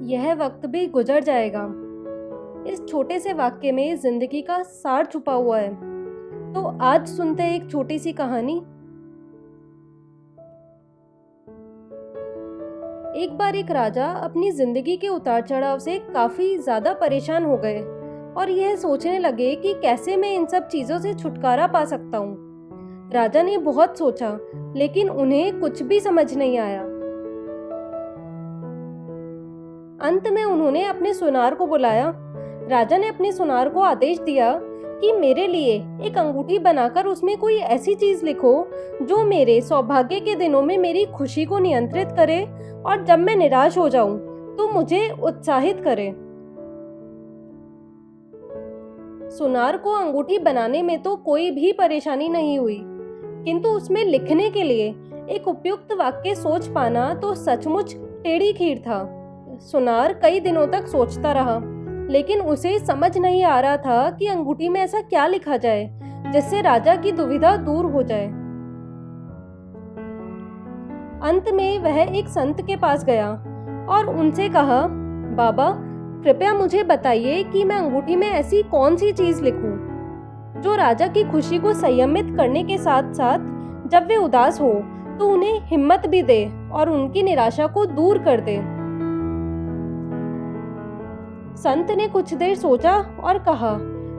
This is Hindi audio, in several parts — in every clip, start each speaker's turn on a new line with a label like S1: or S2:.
S1: यह वक्त भी गुजर जाएगा। इस छोटे से वाक्य में जिंदगी का सार छुपा हुआ है। तो आज सुनते हैं एक छोटी सी कहानी। एक बार एक राजा अपनी जिंदगी के उतार चढ़ाव से काफी ज्यादा परेशान हो गए और यह सोचने लगे कि कैसे मैं इन सब चीजों से छुटकारा पा सकता हूँ। राजा ने बहुत सोचा, लेकिन उन्हें कुछ भी समझ नहीं आया। अंत में उन्होंने अपने सुनार को बुलाया। राजा ने अपने सुनार को आदेश दिया कि मेरे लिए एक अंगूठी बनाकर उसमें कोई ऐसी चीज लिखो जो मेरे सौभाग्य के दिनों में मेरी खुशी को नियंत्रित करे और जब मैं निराश हो जाऊं तो मुझे उत्साहित करे। सुनार को अंगूठी बनाने में तो कोई भी परेशानी नहीं हुई, किंतु उसमें लिखने के लिए एक उपयुक्त वाक्य सोच पाना तो सचमुच टेढ़ी खीर था। सुनार कई दिनों तक सोचता रहा, लेकिन उसे समझ नहीं आ रहा था कि अंगूठी में ऐसा क्या लिखा जाए जिससे राजा की दुविधा दूर हो जाए। अंत में वह एक संत के पास गया और उनसे कहा, बाबा कृपया मुझे बताइए कि मैं अंगूठी में ऐसी कौन सी चीज लिखूं जो राजा की खुशी को संयमित करने के साथ साथ जब वे उदास हो तो उन्हें हिम्मत भी दे और उनकी निराशा को दूर कर दे। संत ने कुछ देर सोचा और कहा,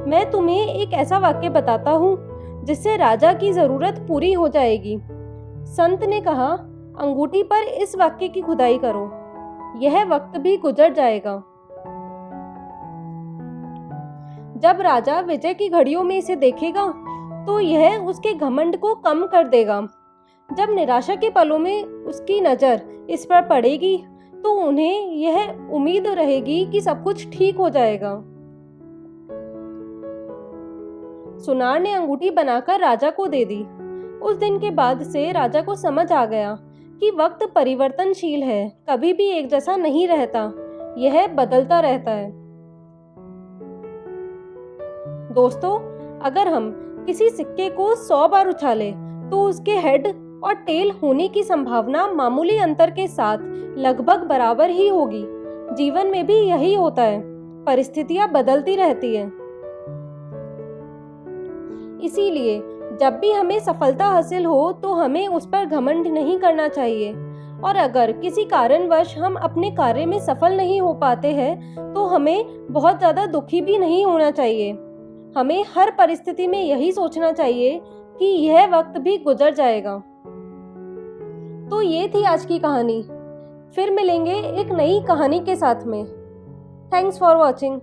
S1: मैं तुम्हें एक ऐसा वाक्य बताता हूँ जिससे राजा की जरूरत पूरी हो जाएगी। संत ने कहा, अंगूठी पर इस वाक्य की खुदाई करो, यह वक्त भी गुजर जाएगा। जब राजा विजय की घड़ियों में इसे देखेगा तो यह उसके घमंड को कम कर देगा। जब निराशा के पलों में उसकी नजर इस पर पड़ेगी तो उन्हें यह उम्मीद रहेगी कि सब कुछ ठीक हो जाएगा। सुनार ने अंगूठी बनाकर राजा को दे दी। उस दिन के बाद से राजा को समझ आ गया कि वक्त परिवर्तनशील है, कभी भी एक जैसा नहीं रहता, यह बदलता रहता है। दोस्तों, अगर हम किसी सिक्के को 100 बार उछालें तो उसके हेड और टेल होने की संभावना मामूली अंतर के साथ लगभग बराबर ही होगी। जीवन में भी यही होता है, परिस्थितियां बदलती रहती हैं। इसीलिए जब भी हमें सफलता हासिल हो तो हमें उस पर घमंड नहीं करना चाहिए, और अगर किसी कारणवश हम अपने कार्य में सफल नहीं हो पाते हैं तो हमें बहुत ज्यादा दुखी भी नहीं होना चाहिए। हमें हर परिस्थिति में यही सोचना चाहिए कि यह वक्त भी गुजर जाएगा। तो ये थी आज की कहानी। फिर मिलेंगे एक नई कहानी के साथ में। Thanks for watching.